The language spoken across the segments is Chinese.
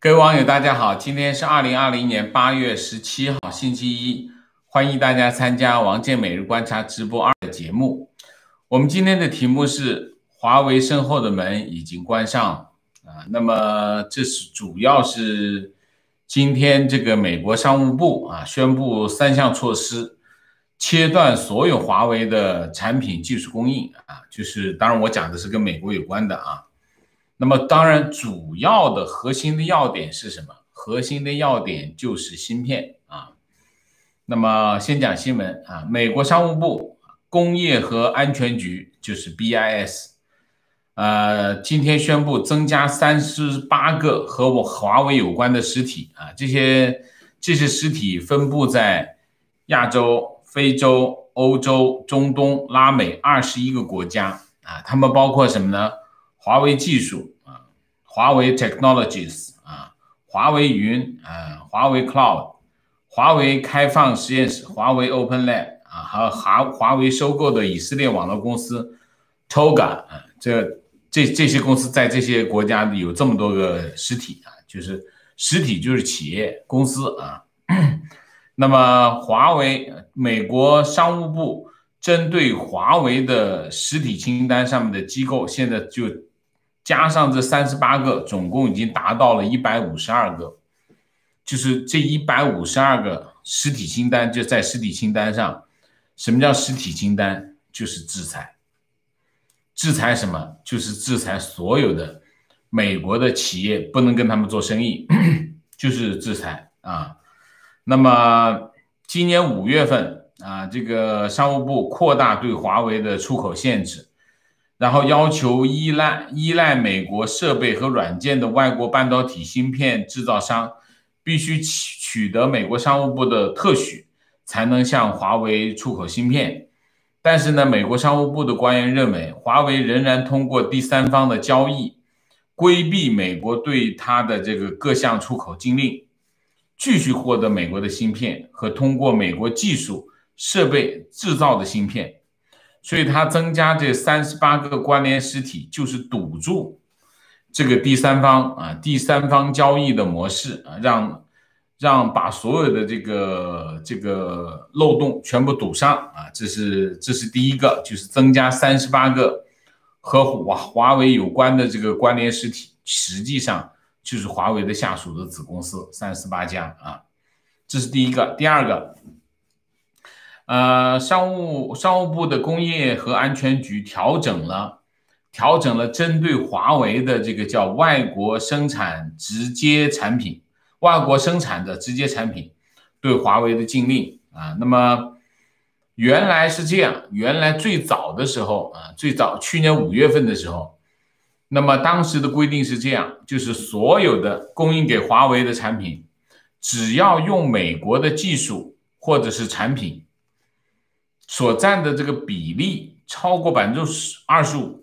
各位网友，大家好，今天是2020年8月17号，星期一，欢迎大家参加王健每日观察直播2的节目。我们今天的题目是华为身后的门已经关上那么这是主要是今天这个美国商务部宣布3项措施，切断所有华为的产品技术供应就是当然我讲的是跟美国有关的那么当然主要的核心的要点是什么？核心的要点就是芯片那么先讲新闻美国商务部工业和安全局就是 BIS 今天宣布增加38个和华为有关的实体这些实体分布在亚洲、非洲、欧洲、中东、拉美21个国家它们包括什么呢？华为技术华为 Technologies 华为云华为 Cloud 华为开放实验室华为 Open Lab 和华为收购的以色列网络公司 Toga 这些公司在这些国家有这么多个实体就是实体就是企业公司那么华为美国商务部针对华为的实体清单上面的机构，现在就加上这38个，总共已经达到了152个。就是这152个实体清单就在实体清单上。什么叫实体清单？就是制裁。制裁什么？就是制裁所有的美国的企业，不能跟他们做生意，就是制裁那么今年5月份这个商务部扩大对华为的出口限制，然后要求依赖美国设备和软件的外国半导体芯片制造商必须取得美国商务部的特许，才能向华为出口芯片。但是呢，美国商务部的官员认为，华为仍然通过第三方的交易，规避美国对它的这个各项出口禁令，继续获得美国的芯片和通过美国技术设备制造的芯片。所以它增加这38个关联实体，就是堵住这个第三方交易的模式让把所有的这个漏洞全部堵上这是第一个，就是增加38个和华为有关的这个关联实体，实际上就是华为的下属的子公司38家这是第一个。第二个商务部的工业和安全局调整了针对华为的这个叫外国生产直接产品对华为的禁令那么原来是这样，原来最早的时候去年5月份的时候，那么当时的规定是这样，就是所有的供应给华为的产品，只要用美国的技术或者是产品所占的这个比例超过25%，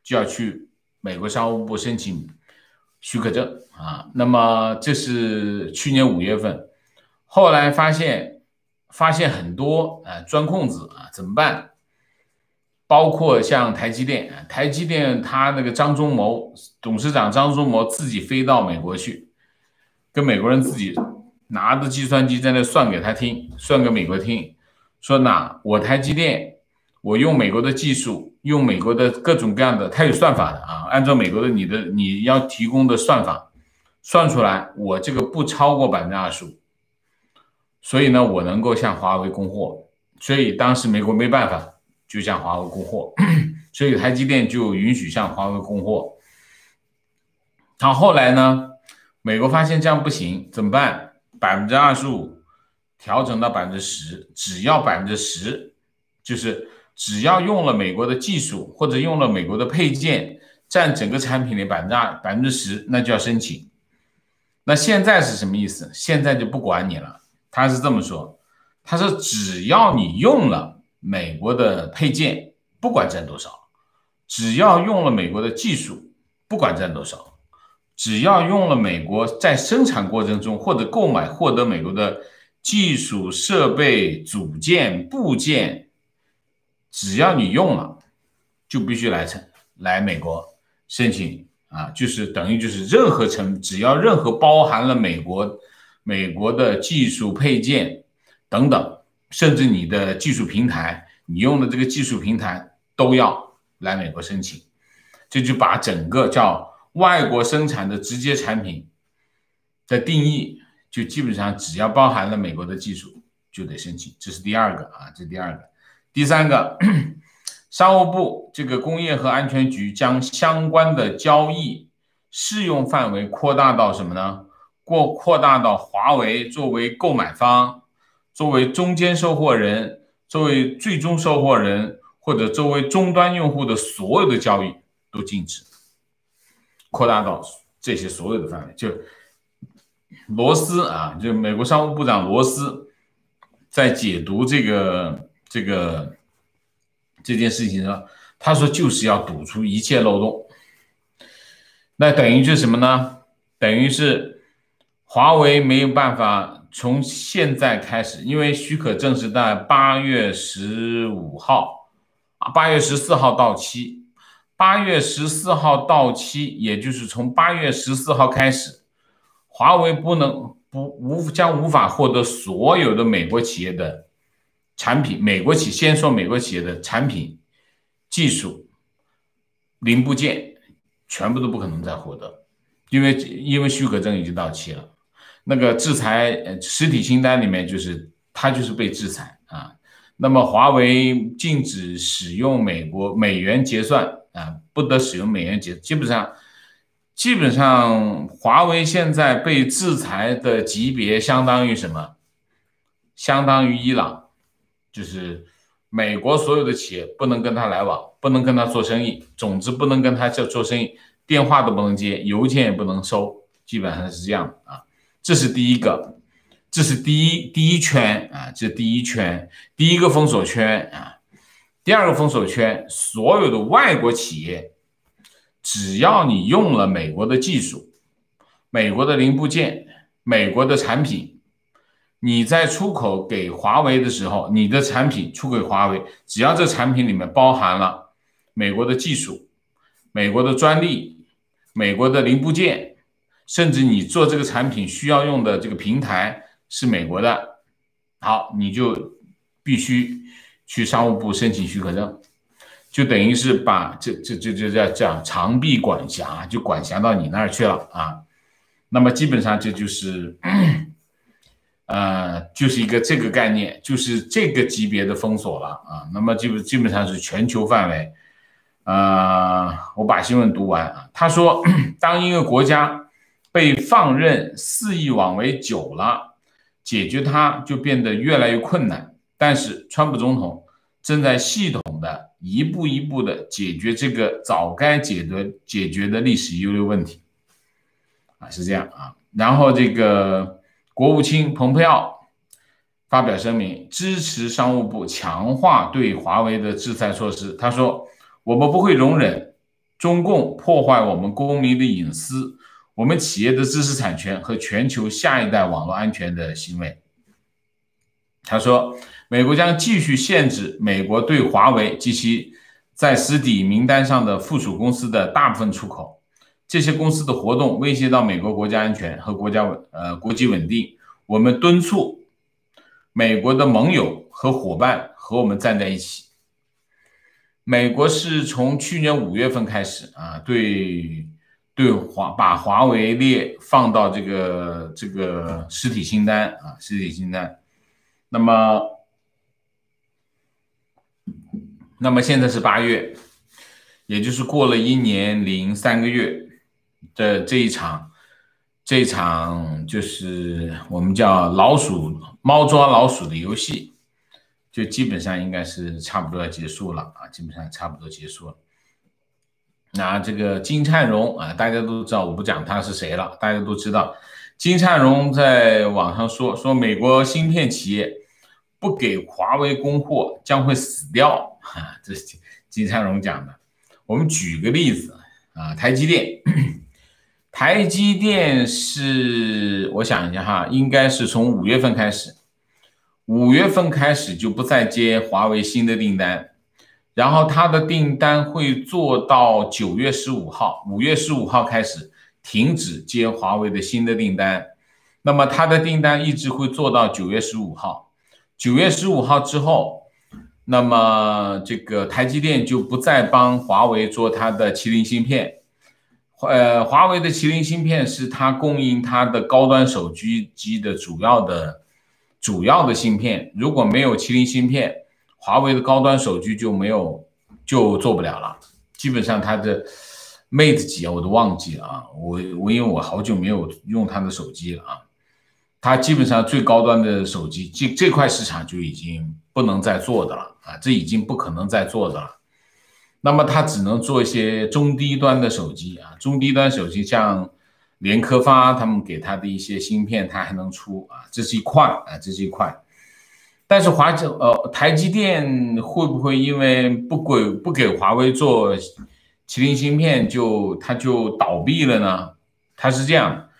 就要去美国商务部申请许可证那么这是去年5月份，后来发现很多钻空子怎么办？包括像台积电他那个董事长张忠谋自己飞到美国去，跟美国人自己拿着计算机在那算给美国听，说我台积电我用美国的技术，用美国的各种各样的，它有算法的按照美国的你要提供的算法算出来，我这个不超过25%，所以呢我能够向华为供货，所以当时美国没办法就向华为供货，所以台积电就允许向华为供货。好，后来呢美国发现这样不行，怎么办？25%调整到10%，只要10%，就是只要用了美国的技术或者用了美国的配件，占整个产品的10%，那就要申请。那现在是什么意思？现在就不管你了，他是这么说，他说只要你用了美国的配件，不管占多少，只要用了美国的技术，不管占多少，只要用了美国在生产过程中或者购买获得美国的技术设备组件部件，只要你用了就必须来美国申请啊，就是等于就是任何只要任何包含了美国的技术配件等等，甚至你的技术平台，你用的这个技术平台都要来美国申请。这就把整个叫外国生产的直接产品的定义，就基本上只要包含了美国的技术就得申请。这是第二个啊，这是第二个。第三个，商务部这个工业和安全局将相关的交易适用范围扩大到什么呢？扩大到华为作为购买方、作为中间收货人、作为最终收货人或者作为终端用户的所有的交易都禁止，扩大到这些所有的范围。就罗斯啊，就美国商务部长罗斯在解读这件事情上，他说就是要堵出一切漏洞。那等于是什么呢？等于是华为没有办法从现在开始，因为许可证是在8月15号、8月14号到期。8月14号到期，也就是从8月14号开始，华为将无法获得所有的美国企业的产品，先说美国企业的产品、技术、零部件，全部都不可能再获得，因为许可证已经到期了。那个制裁实体清单里面它就是被制裁啊。那么华为禁止使用美元结算啊，不得使用美元结，基本上华为现在被制裁的级别相当于什么？相当于伊朗，就是美国所有的企业不能跟他来往，不能跟他做生意，总之不能跟他做生意，电话都不能接，邮件也不能收，基本上是这样啊。这是第一个，这是第一圈啊，这第一圈，第一个封锁圈啊。第二个封锁圈，所有的外国企业，只要你用了美国的技术、美国的零部件、美国的产品，你在出口给华为的时候，你的产品出给华为，只要这产品里面包含了美国的技术、美国的专利、美国的零部件，甚至你做这个产品需要用的这个平台是美国的，好，你就必须去商务部申请许可证，就等于是把这叫长臂管辖，就管辖到你那儿去了啊。那么基本上这就是就是一个这个概念，就是这个级别的封锁了啊。那么基本上是全球范围。我把新闻读完啊。他说，当一个国家被放任肆意妄为久了，解决它就变得越来越困难。但是川普总统正在系统的一步一步的解决这个早该解决的历史遗留问题啊，是这样啊。然后这个国务卿蓬佩奥发表声明，支持商务部强化对华为的制裁措施。他说，我们不会容忍中共破坏我们公民的隐私、我们企业的知识产权和全球下一代网络安全的行为。他说，美国将继续限制美国对华为及其在实体名单上的附属公司的大部分出口，这些公司的活动威胁到美国国家安全和国际稳定。我们敦促美国的盟友和伙伴和我们站在一起。美国是从去年5月份开始啊，把华为放到这个实体清单啊，实体清单。那么现在是8月，也就是过了1年零3个月的这一场就是我们叫猫抓老鼠的游戏，就基本上应该是差不多要结束了啊，基本上差不多结束了。那这个金灿荣啊，大家都知道，我不讲他是谁了，大家都知道。金灿荣在网上说美国芯片企业不给华为供货将会死掉啊，这是金灿荣讲的。我们举个例子啊，台积电是我想一下哈，应该是从5月份开始就不再接华为新的订单，然后它的订单会做到9月15号，5月15号开始停止接华为的新的订单。那么它的订单一直会做到9月15号。9月15号之后，那么这个台积电就不再帮华为做它的麒麟芯片。华为的麒麟芯片是它供应它的高端手机的主要的芯片。如果没有麒麟芯片，华为的高端手机就做不了了。基本上它的 Mate 几啊我都忘记了啊，我因为我好久没有用它的手机了啊。它基本上最高端的手机这块市场就已经不能再做的了啊，这已经不可能再做的了。那么它只能做一些中低端的手机啊，中低端手机像联科发他们给它的一些芯片，它还能出啊，这是一块啊，这是一块。但是台积电会不会因为不给华为做麒麟芯片它就倒闭了呢？它是这样，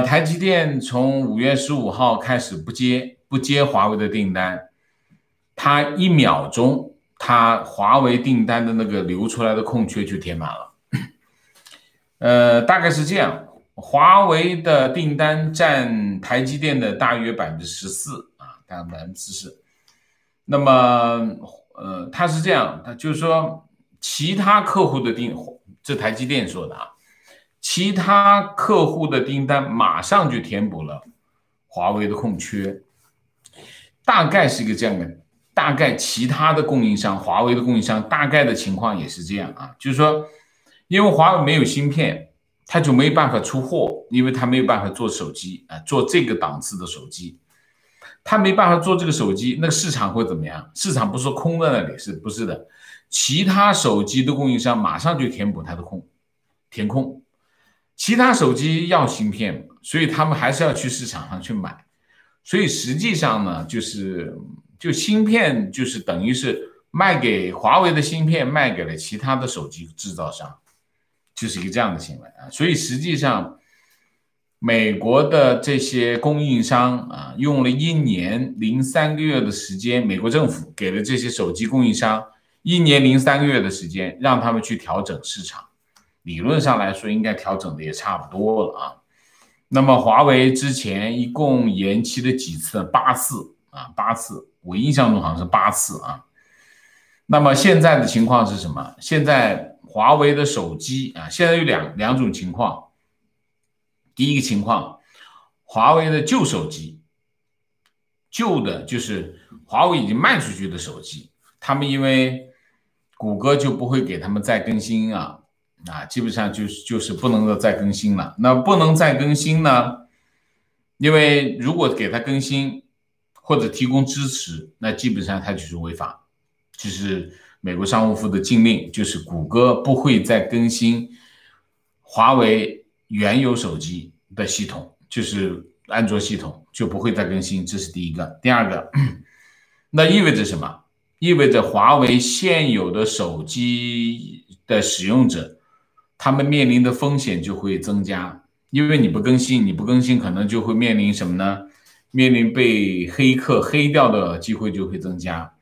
台积电从5月15号开始不接华为的订单，它1秒钟。它华为订单的那个流出来的空缺就填满了，大概是这样。华为的订单占台积电的大约14%啊，大概14%。那么，它是这样，它就是说，其他客户的这台积电说的啊，其他客户的订单马上就填补了华为的空缺，大概是一个这样的。大概其他的供应商，华为的供应商大概的情况也是这样啊，就是说，因为华为没有芯片，它就没办法出货，因为它没有办法做手机啊，做这个档次的手机，它没办法做这个手机，那个市场会怎么样？市场不是说空在那里，不是的？其他手机的供应商马上就填补它的填空，其他手机要芯片，所以他们还是要去市场上去买，所以实际上呢，就芯片就是等于是卖给华为的芯片卖给了其他的手机制造商，就是一个这样的行为啊。所以实际上，美国的这些供应商啊，用了1年03个月的时间，美国政府给了这些手机供应商1年03个月的时间，让他们去调整市场。理论上来说，应该调整的也差不多了啊。那么华为之前一共延期了几次？8次啊，8次。我印象中好像是8次啊。那么现在的情况是什么？现在华为的手机啊，现在有两种情况。第一个情况，华为的旧手机，旧的就是华为已经卖出去的手机，他们因为谷歌就不会给他们再更新啊，基本上就是不能够再更新了。那不能再更新呢，因为如果给他更新或者提供支持，那基本上它就是违法，就是美国商务部的禁令，就是谷歌不会再更新华为原有手机的系统，就是安卓系统就不会再更新，这是第一个。第二个，那意味着什么？意味着华为现有的手机的使用者，他们面临的风险就会增加，因为你不更新可能就会面临什么呢？面临被黑客黑掉的机会就会增加，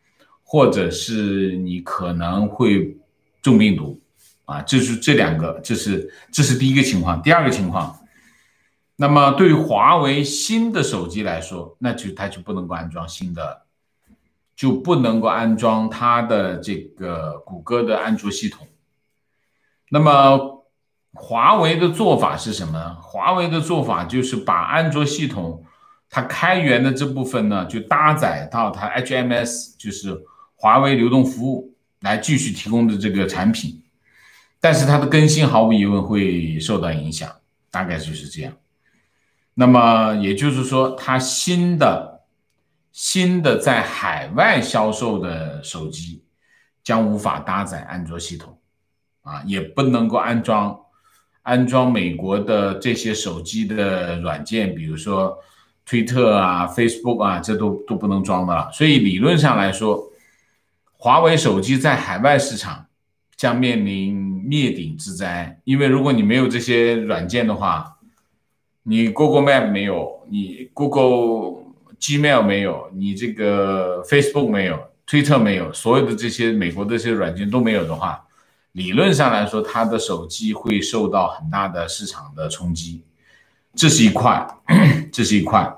或者是你可能会中病毒啊，这两个，这是第一个情况。第二个情况，那么对于华为新的手机来说，它就不能够安装新的，就不能够安装它的这个谷歌的安卓系统。那么华为的做法是什么呢？华为的做法就是把安卓系统它开源的这部分呢，就搭载到它 HMS， 就是华为流动服务来继续提供的这个产品，但是它的更新毫无疑问会受到影响，大概就是这样。那么也就是说，它新的在海外销售的手机将无法搭载安卓系统啊，也不能够安装美国的这些手机的软件，比如说推特啊、Facebook 啊，这都不能装的了。所以理论上来说，华为手机在海外市场将面临灭顶之灾，因为如果你没有这些软件的话，你 Google Map 没有，你 Google Gmail 没有，你这个 Facebook 没有，推测没有，所有的这些美国的这些软件都没有的话，理论上来说，它的手机会受到很大的市场的冲击，这是一块，这是一块。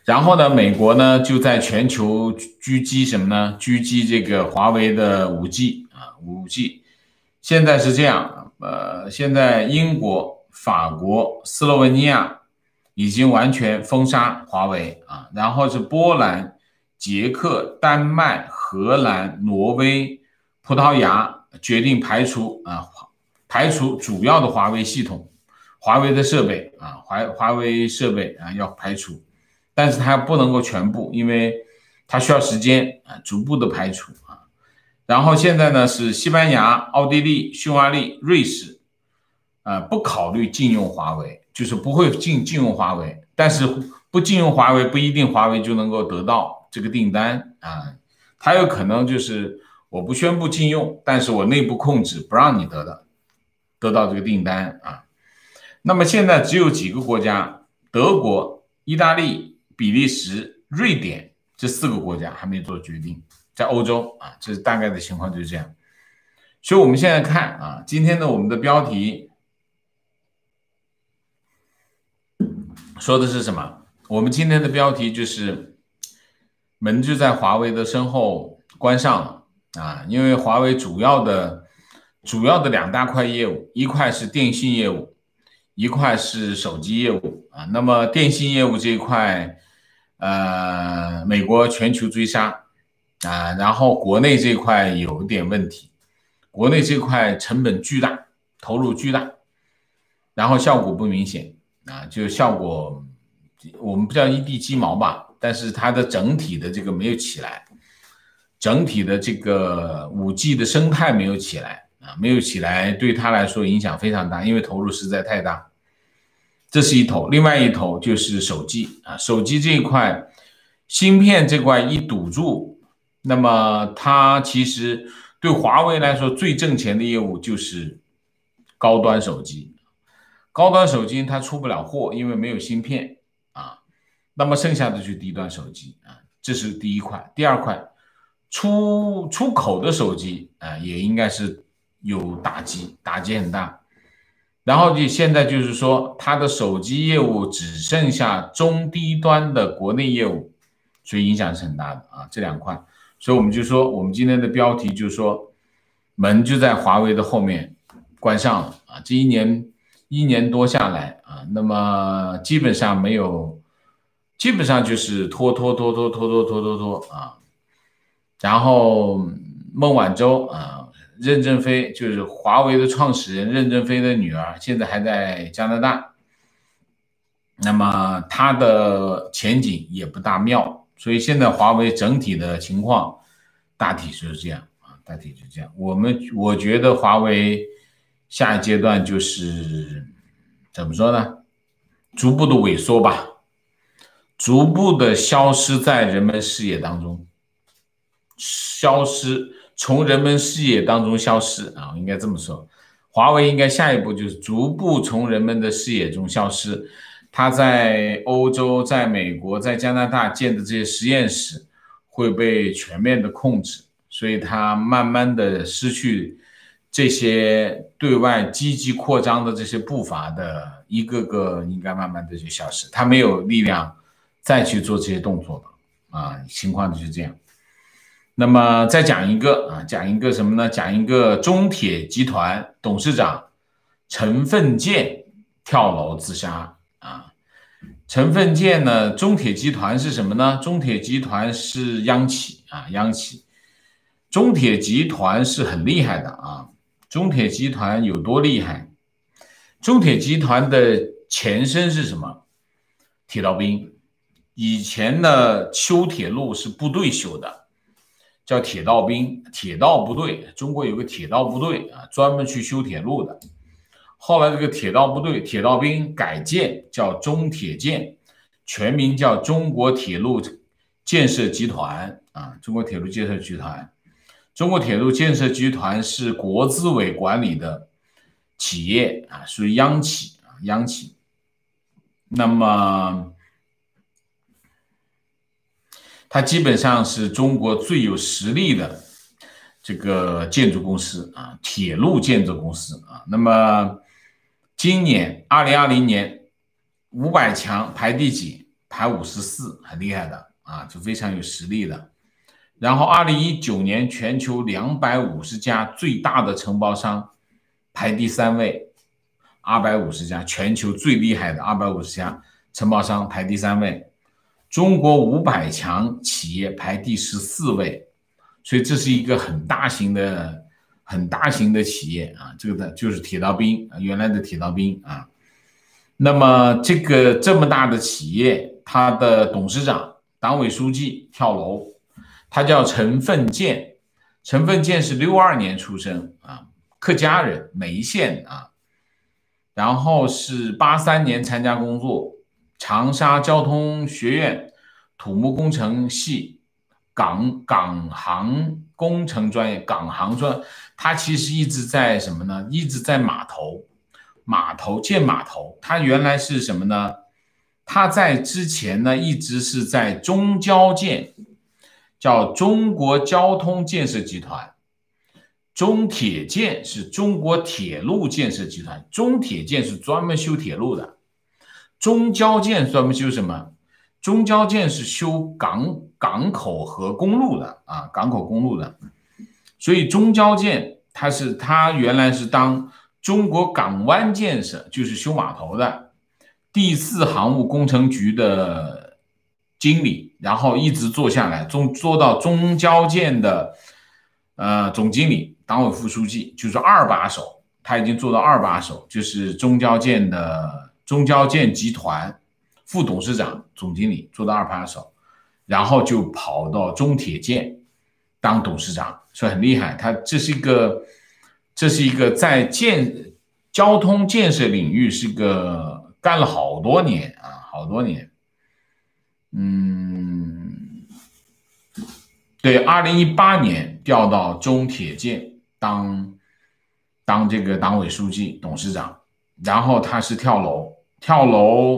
然后呢，美国呢就在全球狙击什么呢？狙击这个华为的5G 啊，5G。现在是这样，现在英国、法国、斯洛文尼亚已经完全封杀华为啊，然后是波兰、捷克、丹麦、荷兰、挪威、葡萄牙决定排除主要的华为系统、华为的设备啊，华为设备啊要排除。但是它不能够全部，因为它需要时间啊，逐步的排除啊。然后现在呢是西班牙、奥地利、匈牙利、瑞士，不考虑禁用华为，就是不会禁用华为。但是不禁用华为不一定华为就能够得到这个订单啊，它有可能就是我不宣布禁用，但是我内部控制不让你得到这个订单啊。那么现在只有几个国家，德国、意大利、比利时、瑞典这4个国家还没做决定，在欧洲啊，这是大概的情况就是这样。所以我们现在看啊，今天的我们的标题说的是什么？我们今天的标题就是门就在华为的身后关上了啊，因为华为主要的2大块业务，一块是电信业务，一块是手机业务啊。那么电信业务这一块，美国全球追杀啊，然后国内这块有点问题，国内这块成本巨大，投入巨大，然后效果不明显啊，就效果我们不叫一地鸡毛吧，但是它的整体的这个没有起来，整体的这个5G 的生态没有起来啊，没有起来，对它来说影响非常大，因为投入实在太大。这是一头，另外一头就是手机啊，手机这一块，芯片这块一堵住，那么它其实对华为来说最挣钱的业务就是高端手机，高端手机它出不了货，因为没有芯片啊，那么剩下的就是低端手机啊，这是第一块。第二块，出口的手机啊，也应该是有打击很大。然后现在就是说，它的手机业务只剩下中低端的国内业务，所以影响是很大的啊，这2块。所以我们就说，我们今天的标题就是说，门就在华为的后面关上了啊。这一年多下来啊，那么基本上没有，基本上就是拖啊。然后孟晚舟啊。任正非就是华为的创始人任正非的女儿，现在还在加拿大，那么她的前景也不大妙，所以现在华为整体的情况大体就是这样啊，大体就这样。我觉得华为下一阶段就是怎么说呢？逐步的萎缩吧，逐步的消失在人们视野当中，从人们视野当中消失啊，应该这么说。华为应该下一步就是逐步从人们的视野中消失。它在欧洲、在美国、在加拿大建的这些实验室会被全面的控制，所以它慢慢的失去这些对外积极扩张的这些步伐的一个个，应该慢慢的就消失。它没有力量再去做这些动作了啊，情况就是这样。那么再讲一个什么呢？讲一个中铁集团董事长陈奋健跳楼自杀啊。陈奋健呢，中铁集团是什么呢？中铁集团是央企啊，央企。中铁集团是很厉害的啊。中铁集团有多厉害？中铁集团的前身是什么？铁道兵。以前呢，修铁路是部队修的。叫铁道兵，铁道部队，中国有个铁道部队啊，专门去修铁路的。后来这个铁道部队、铁道兵改建叫中铁建，全名叫中国铁路建设集团啊，中国铁路建设集团。中国铁路建设集团是国资委管理的企业啊，属于央企啊，央企。那么它基本上是中国最有实力的这个建筑公司啊，铁路建筑公司啊。那么今年2020年500强排第几？排54，很厉害的啊，就非常有实力的。然后2019年全球250家最大的承包商排第3位，250家全球最厉害的250家承包商排第3位，中国500强企业排第14位，所以这是一个很大型的企业啊，这个就是铁道兵，原来的铁道兵啊。那么这么大的企业，他的董事长、党委书记跳楼，他叫陈奋健，陈奋健是62年出生啊，客家人，眉县啊，然后是83年参加工作，长沙交通学院土木工程系港航工程专业，港航专，他其实一直在什么呢？一直在码头建码头。他原来是什么呢？他在之前呢一直是在中交建，叫中国交通建设集团。中铁建是中国铁路建设集团，中铁建是专门修铁路的，中交建专门修什么？中交建是修港口和公路的啊，港口公路的。所以中交建它原来是当中国港湾建设，就是修码头的第4航务工程局的经理，然后一直做下来，做到中交建的总经理、党委副书记，就是2把手，他已经做到2把手，就是中交建集团副董事长、总经理，做到2把手，然后就跑到中铁建当董事长，所以很厉害。他这是一个在交通建设领域是个干了好多年啊，好多年。对，2018年调到中铁建当这个党委书记、董事长，然后他是跳楼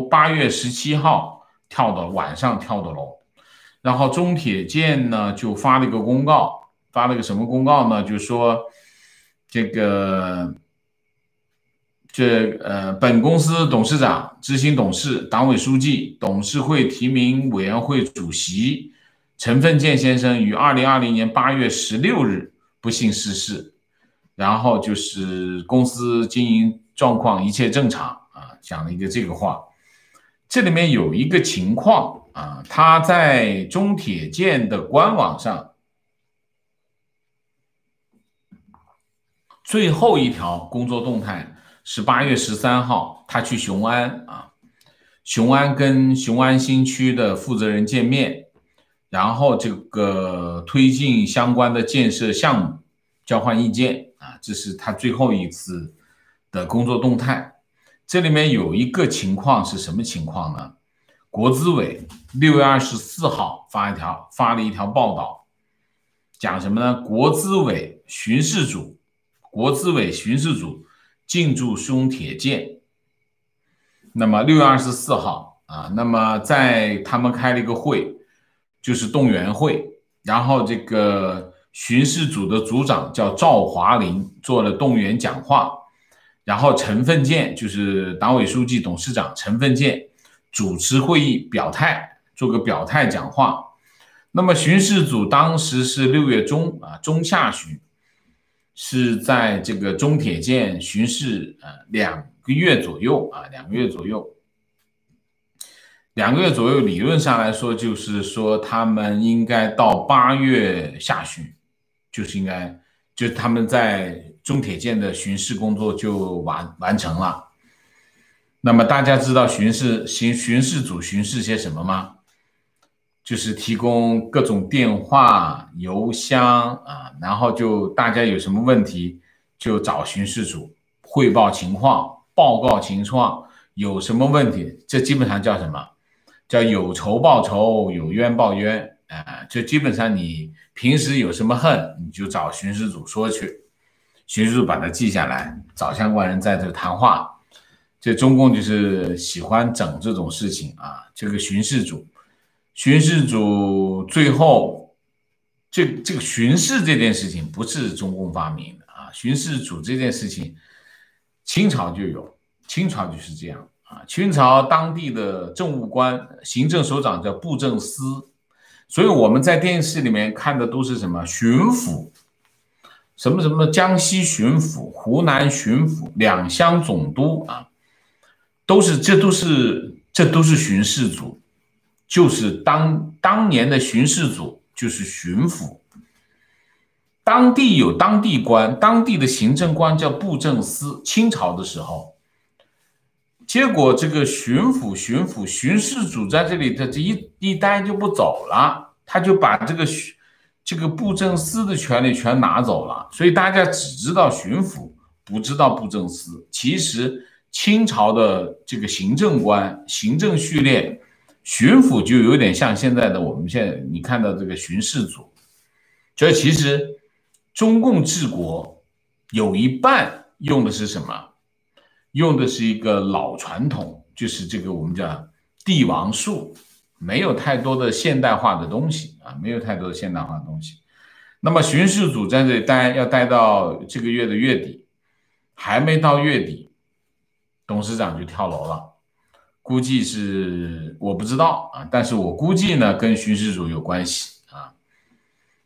，8月17号晚上跳的楼，然后中铁建呢就发了一个公告，发了个什么公告呢？就说本公司董事长、执行董事、党委书记、董事会提名委员会主席陈奋健先生于2020年8月16日不幸逝世，然后就是公司经营状况一切正常啊，讲了一个这个话。这里面有一个情况啊，他在中铁建的官网上最后一条工作动态是8月13号，他去雄安啊，雄安跟雄安新区的负责人见面，然后这个推进相关的建设项目，交换意见啊，这是他最后一次的工作动态。这里面有一个情况是什么情况呢？国资委6月24号发了一条报道，讲什么呢？国资委巡视组进驻中铁建。那么6月24号啊，那么在他们开了一个会，就是动员会，然后这个巡视组的组长叫赵华林做了动员讲话，然后陈奋健就是党委书记、董事长陈奋健主持会议表态，做个表态讲话。那么巡视组当时是6月中下旬，是在这个中铁建巡视2个月左右啊，2个月左右。2个月左右，理论上来说，就是说他们应该到8月下旬，就是他们在中铁建的巡视工作就完成了。那么大家知道巡视组巡视些什么吗？就是提供各种电话、邮箱啊，然后就大家有什么问题就找巡视组汇报情况、报告情况，有什么问题，这基本上叫什么？叫有仇报仇，有冤报冤就基本上你平时有什么恨，你就找巡视组说去，巡视组把它记下来，找相关人在这谈话。这中共就是喜欢整这种事情啊，这个巡视组巡视组最后这个巡视这件事情不是中共发明的啊，巡视组这件事情清朝就有，清朝就是这样啊，清朝当地的政务官、行政首长叫布政司，所以我们在电视里面看的都是什么巡抚，什么什么江西巡抚、湖南巡抚、两乡总督啊，这都是巡视组，就是当年的巡视组就是巡抚，当地有当地官，当地的行政官叫布政司。清朝的时候，结果这个巡抚、巡视组在这里，他这一待就不走了，他就把这个布政司的权利全拿走了，所以大家只知道巡抚，不知道布政司。其实清朝的这个行政官、行政序列，巡抚就有点像现在的我们现在你看到这个巡视组，所以其实中共治国有一半用的是什么？用的是一个老传统，就是这个我们叫帝王术，没有太多的现代化的东西啊，没有太多的现代化的东西。那么巡视组在这里要待到这个月的月底，还没到月底，董事长就跳楼了。估计是我不知道啊，但是我估计呢跟巡视组有关系啊，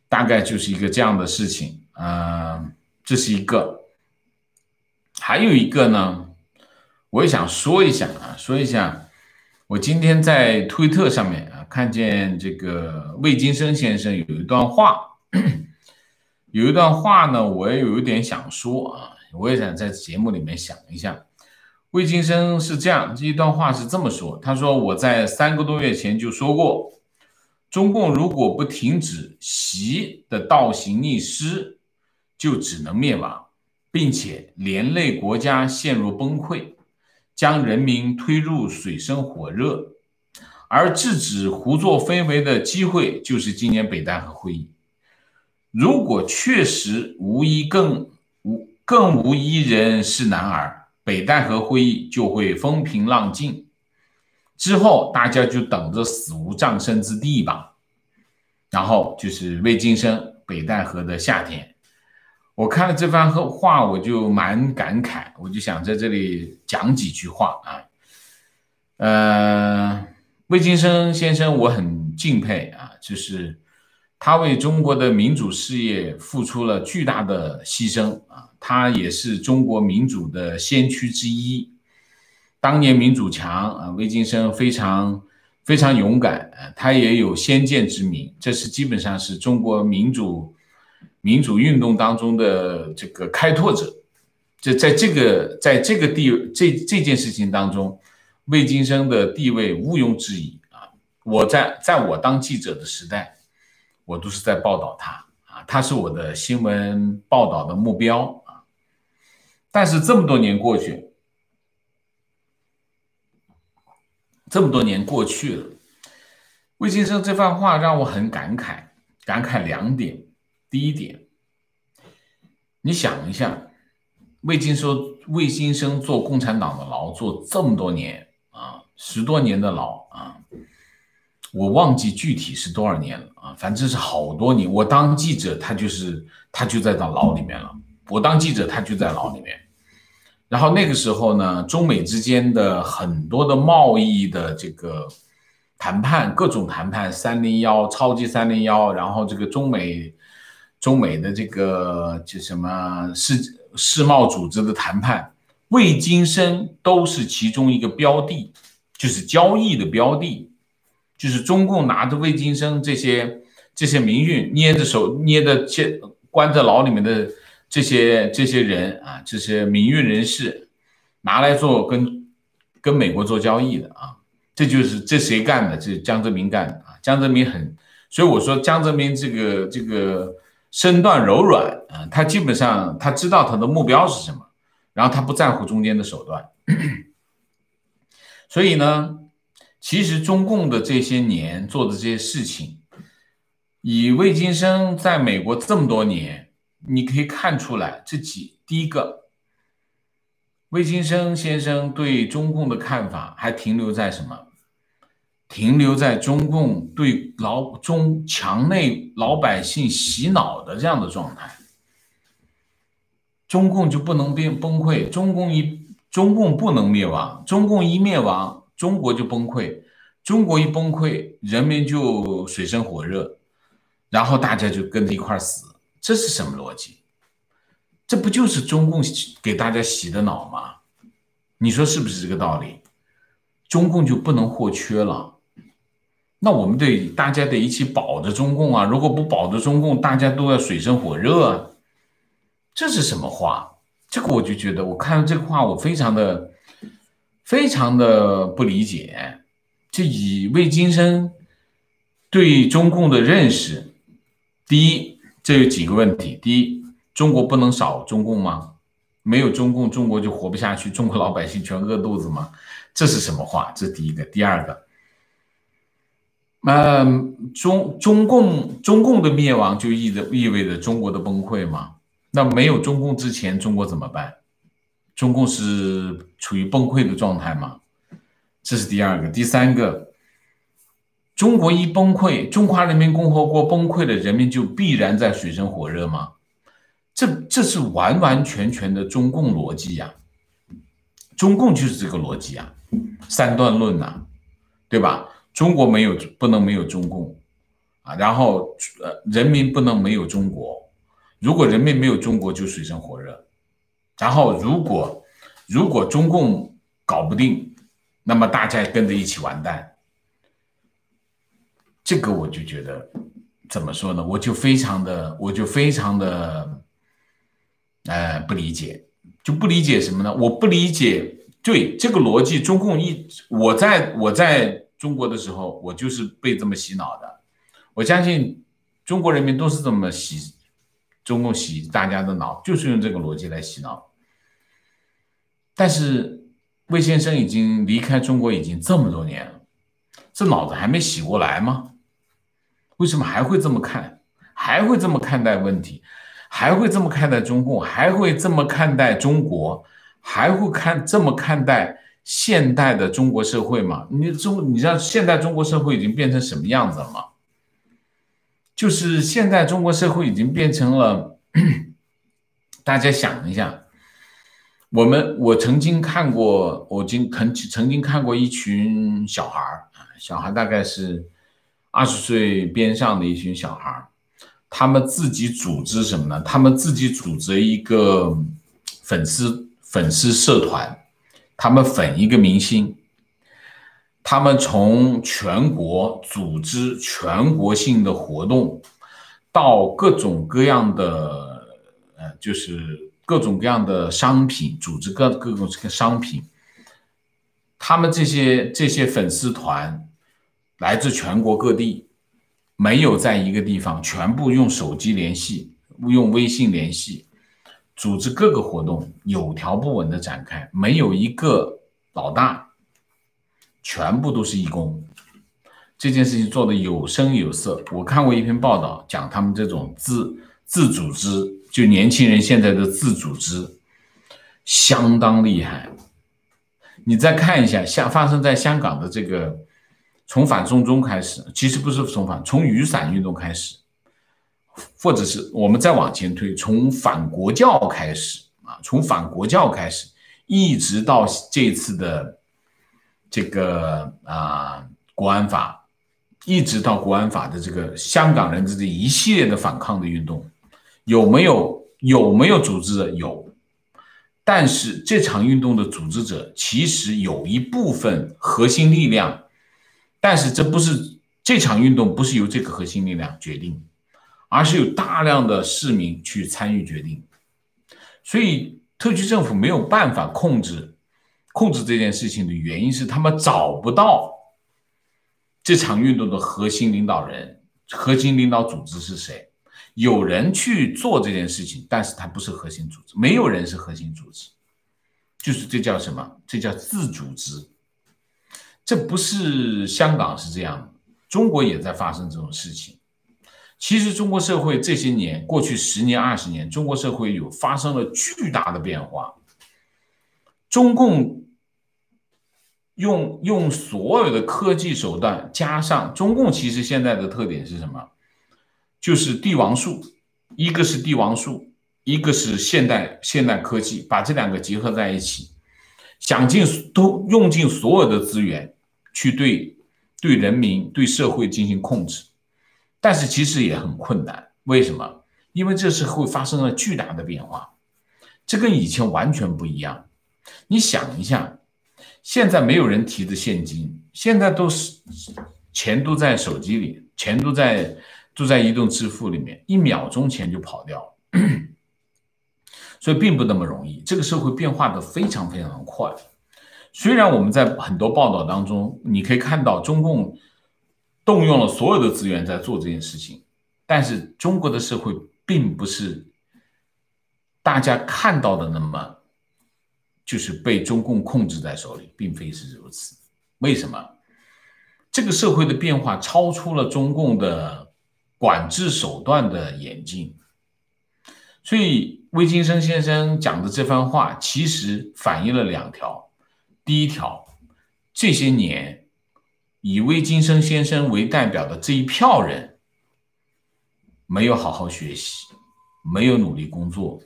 大概就是一个这样的事情啊，这是一个。还有一个呢，我也想说一下，我今天在推特上面啊看见这个魏金生先生有一段话，呢，我也有一点想说啊，我也想在节目里面想一下。魏金生是这样，这一段话是这么说，他说我在3个多月前就说过，中共如果不停止习的倒行逆施，就只能灭亡，并且连累国家陷入崩溃，将人民推入水深火热，而制止胡作非为的机会就是今年北戴河会议。如果确实更无一人是男儿，北戴河会议就会风平浪静，之后大家就等着死无葬身之地吧。然后就是魏金生北戴河的夏天，我看了这番话我就蛮感慨，我就想在这里讲几句话啊。魏金生先生我很敬佩啊，就是他为中国的民主事业付出了巨大的牺牲啊，他也是中国民主的先驱之一。当年民主强啊，魏金生非常勇敢，他也有先见之明，这是基本上是中国民主运动当中的这个开拓者。在这件事情当中，魏金生的地位毋庸置疑啊。我在我当记者的时代，我都是在报道他啊，他是我的新闻报道的目标啊。但是这么多年过去了，魏金生这番话让我很感慨2点。第一点，你想一下，魏金生做共产党的牢做这么多年啊，10多年的牢啊，我忘记具体是多少年了啊，反正是好多年。我当记者，他就在牢里面了。我当记者，他就在牢里面。然后那个时候呢，中美之间的很多的贸易的这个谈判，各种谈判，301超级301，然后这个中美的这个就什么世贸组织的谈判，魏金生都是其中一个标的，就是交易的标的，就是中共拿着魏金生这些民运捏着关在牢里面的这些人啊，这些民运人士拿来做跟美国做交易的啊，这谁干的？这是江泽民干的啊，江泽民所以我说江泽民这个身段柔软啊，他基本上他知道他的目标是什么，然后他不在乎中间的手段。所以呢，其实中共的这些年做的这些事情，以魏金生在美国这么多年，你可以看出来第一个，魏金生先生对中共的看法还停留在什么？停留在中共对墙内老百姓洗脑的这样的状态，中共就不能崩溃，中共不能灭亡，中共一灭亡，中国就崩溃，中国一崩溃，人民就水深火热，然后大家就跟着一块死，这是什么逻辑？这不就是中共给大家洗的脑吗？你说是不是这个道理？中共就不能或缺了，那我们大家得一起保着中共啊！如果不保着中共，大家都要水深火热啊！这是什么话？这个我就觉得，我看到这个话，我非常的不理解。这以魏京生对中共的认识，第一，这有几个问题：第一，中国不能少中共吗？没有中共，中国就活不下去，中国老百姓全饿肚子吗？这是什么话？这是第一个。第二个，中共的灭亡就意味着中国的崩溃吗？那没有中共之前，中国怎么办？中共是处于崩溃的状态吗？这是第二个。第三个，中国一崩溃，中华人民共和国崩溃了，人民就必然在水深火热吗？这是完完全全的中共逻辑呀，中共就是这个逻辑啊，三段论呐，对吧？中国不能没有中共啊，然后人民不能没有中国，如果人民没有中国就水深火热，然后如果中共搞不定，那么大家跟着一起完蛋。这个我就觉得怎么说呢？我就非常的不理解，就不理解什么呢？我不理解，对这个逻辑，我在中国的时候，我就是被这么洗脑的。我相信中国人民都是这么中共洗大家的脑，就是用这个逻辑来洗脑。但是魏先生已经离开中国已经这么多年了，这脑子还没洗过来吗？为什么还会这么看？还会这么看待问题？还会这么看待中共？还会这么看待中国？还会这么看待现代的中国社会吗？你知道现代中国社会已经变成什么样子了吗？就是现代中国社会已经变成了，大家想一下，我曾经看过，曾经看过一群小孩大概是20岁边上的一群小孩，他们自己组织什么呢？他们自己组织一个粉丝社团，他们粉一个明星，他们从全国组织全国性的活动，到各种各样的就是各种各样的商品，组织各种商品。他们这些粉丝团来自全国各地，没有在一个地方，全部用手机联系，用微信联系，组织各个活动，有条不紊的展开，没有一个老大，全部都是义工。这件事情做得有声有色。我看过一篇报道，讲他们这种自组织，就年轻人现在的自组织相当厉害。你再看一下发生在香港的这个从反送中开始，其实不是从雨伞运动开始，或者是我们再往前推，从反国教开始一直到这次的这个国安法，一直到国安法的这个香港人的这一系列的反抗的运动，有没有组织的？有。但是这场运动的组织者其实有一部分核心力量，但是这场运动不是由这个核心力量决定，而是有大量的市民去参与决定。所以特区政府没有办法控制这件事情的原因是他们找不到这场运动的核心领导人，核心领导组织是谁。有人去做这件事情，但是它不是核心组织，没有人是核心组织，就是这叫什么？这叫自组织。这不是香港是这样的，中国也在发生这种事情。其实中国社会这些年，过去10年、20年，中国社会发生了巨大的变化。中共用所有的科技手段，加上中共其实现在的特点是什么？就是帝王术，一个是帝王术，一个是现代科技，把这两个结合在一起，都用尽所有的资源去对人民、对社会进行控制，但是其实也很困难。为什么？因为这社会发生了巨大的变化，这跟以前完全不一样。你想一下，现在没有人提着现金，现在钱都在手机里，钱都在移动支付里面，1秒钟钱就跑掉了，所以并不那么容易。这个社会变化的非常非常的快。虽然我们在很多报道当中，你可以看到中共动用了所有的资源在做这件事情，但是中国的社会并不是大家看到的那么就是被中共控制在手里，并非是如此。为什么？这个社会的变化超出了中共的管制手段的演进，所以魏京生先生讲的这番话其实反映了2条。第一条，这些年以魏京生先生为代表的这一票人没有好好学习，没有努力工作，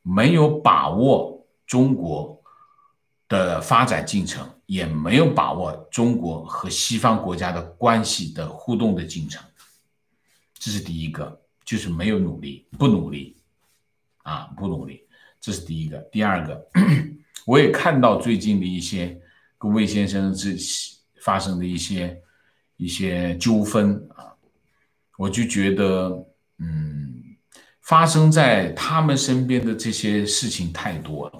没有把握中国的发展进程，也没有把握中国和西方国家的关系的互动的进程。这是第一个，就是没有努力，不努力啊，不努力，这是第一个。第二个，我也看到最近的一些跟魏先生发生的一些纠纷啊，我就觉得，发生在他们身边的这些事情太多了。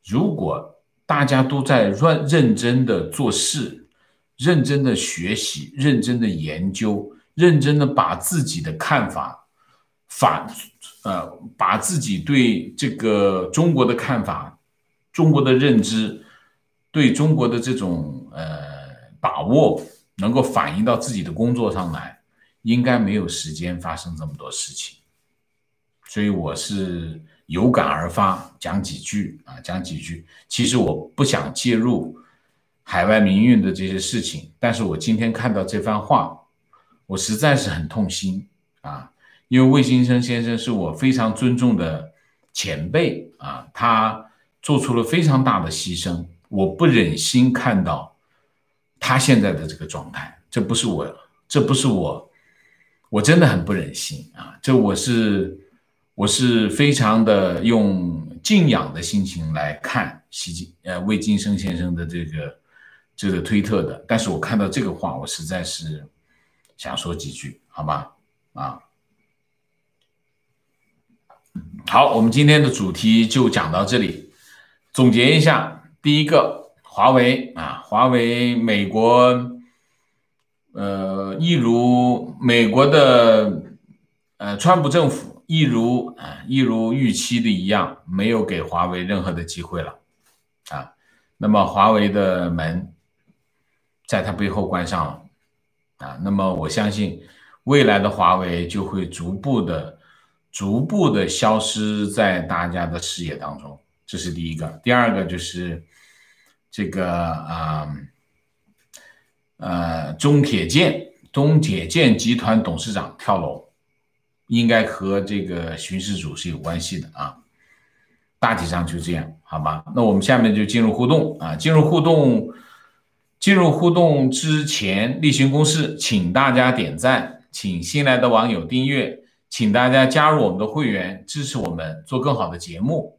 如果大家都在认真的做事，认真的学习，认真的研究，认真的把自己的看法把自己对这个中国的看法、中国的认知、对中国的这种把握，能够反映到自己的工作上来，应该没有时间发生这么多事情。所以我是有感而发，讲几句。其实我不想介入海外民运的这些事情，但是我今天看到这番话，我实在是很痛心啊！因为魏京生先生是我非常尊重的前辈啊，他做出了非常大的牺牲，我不忍心看到他现在的这个状态，这不是我，我真的很不忍心啊！我是非常的用敬仰的心情来看魏京生先生的这个推特的，但是我看到这个话，我实在是想说几句，好吗？好，我们今天的主题就讲到这里。总结一下，第一个，华为美国，一如美国的川普政府一如预期的一样，没有给华为任何的机会了啊。那么华为的门在他背后关上了啊。那么我相信未来的华为就会逐步的消失在大家的视野当中，这是第一个。第二个就是这个中铁建集团董事长跳楼，应该和这个巡视组是有关系的啊。大体上就这样，好吧？那我们下面就进入互动啊。进入互动之前，例行公事，请大家点赞，请新来的网友订阅，请大家加入我们的会员，支持我们做更好的节目。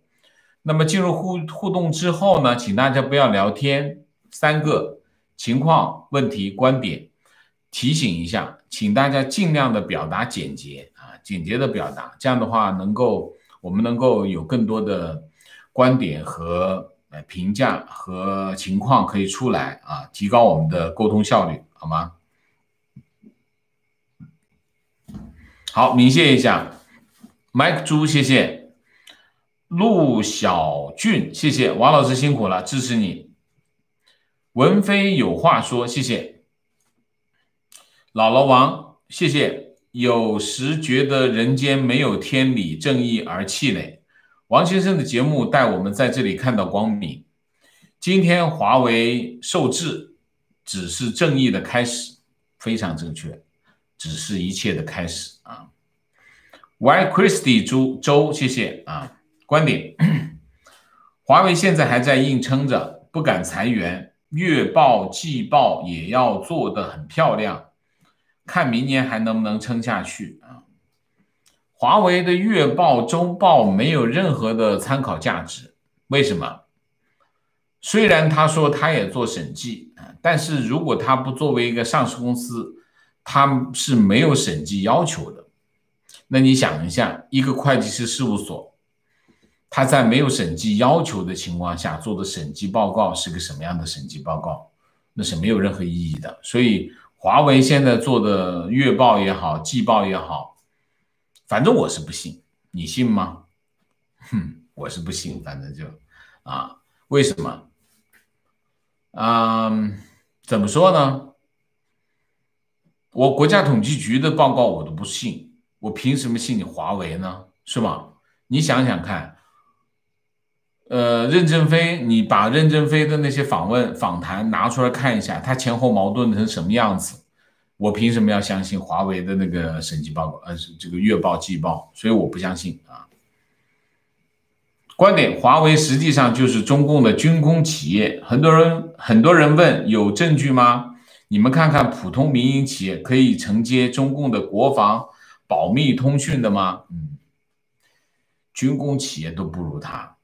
那么进入互动之后呢，请大家不要聊天，3个情况、问题、观点，提醒一下，请大家尽量的表达简洁的表达，这样的话我们能够有更多的观点和评价和情况可以出来啊，提高我们的沟通效率，好吗？好，鸣谢一下 Mike 猪，谢谢陆小俊，谢谢王老师辛苦了，支持你。文飞有话说，谢谢姥姥王，谢谢。有时觉得人间没有天理，正义而气馁。王先生的节目带我们在这里看到光明。今天华为受制只是正义的开始，非常正确，只是一切的开始啊。Y Christie 周，谢谢啊。观点，华为现在还在硬撑着，不敢裁员，月报、季报也要做得很漂亮，看明年还能不能撑下去啊。华为的月报、周报没有任何的参考价值，为什么？虽然他说他也做审计，但是如果他不作为一个上市公司，他是没有审计要求的。那你想一下，一个会计师事务所，他在没有审计要求的情况下做的审计报告是个什么样的审计报告？那是没有任何意义的。所以华为现在做的月报也好，季报也好，反正我是不信，你信吗？我是不信，反正就为什么？怎么说呢？我国家统计局的报告我都不信，我凭什么信你华为呢？是吧？你想想看，任正非，你把任正非的那些访谈拿出来看一下，他前后矛盾成什么样子？我凭什么要相信华为的那个审计报告？这个月报、季报，所以我不相信啊。观点：华为实际上就是中共的军工企业。很多人问有证据吗？你们看看普通民营企业可以承接中共的国防保密通讯的吗？军工企业都不如它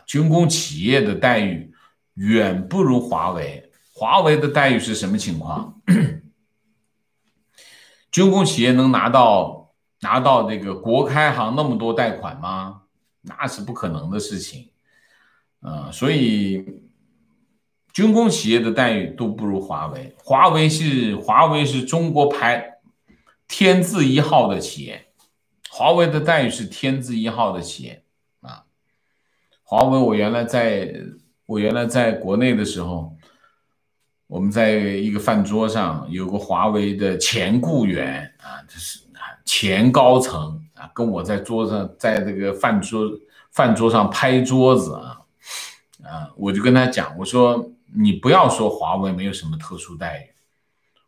军工企业的待遇远不如华为。华为的待遇是什么情况？军工企业能拿到这个国开行那么多贷款吗？那是不可能的事情，所以军工企业的待遇都不如华为。华为是中国排天字一号的企业，华为的待遇是天字一号的企业啊。华为我原来在国内的时候，我们在一个饭桌上有个华为的前雇员这是前高层跟我在桌上，在这个饭桌上拍桌子我就跟他讲，我说你不要说华为没有什么特殊待遇，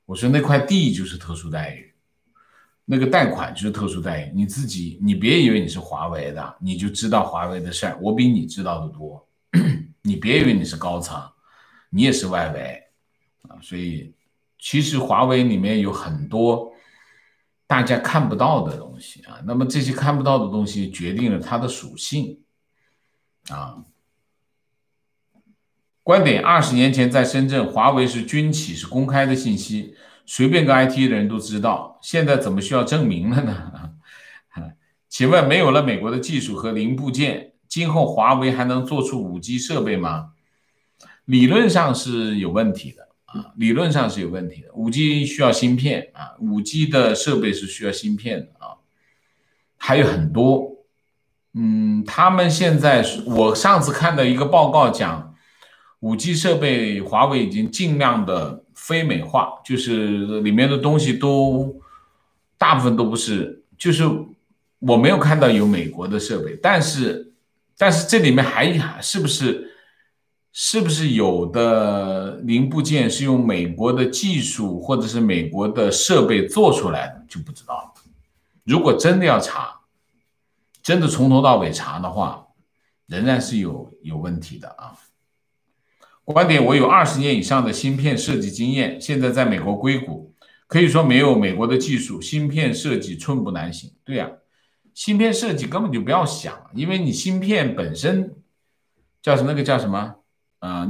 我说那块地就是特殊待遇，那个贷款就是特殊待遇，你别以为你是华为的你就知道华为的事儿，我比你知道的多，你别以为你是高层，你也是外围所以其实华为里面有很多大家看不到的东西那么这些看不到的东西决定了它的属性观点：20年前在深圳，华为是军企，是公开的信息，随便个 IT 的人都知道。现在怎么需要证明了呢？请问，没有了美国的技术和零部件，今后华为还能做出5G 设备吗？理论上是有问题的理论上是有问题的。5G 需要芯片5G 的设备是需要芯片的还有很多。他们现在我上次看到一个报告讲。5G 设备，华为已经尽量的非美化，就是里面的东西大部分都不是，就是我没有看到有美国的设备，但是这里面是不是有的零部件是用美国的技术或者是美国的设备做出来的，就不知道了。如果真的要查，真的从头到尾查的话，仍然是有问题的观点：我有20年以上的芯片设计经验，现在在美国硅谷，可以说没有美国的技术，芯片设计寸步难行。对呀，芯片设计根本就不要想，因为你芯片本身叫什么那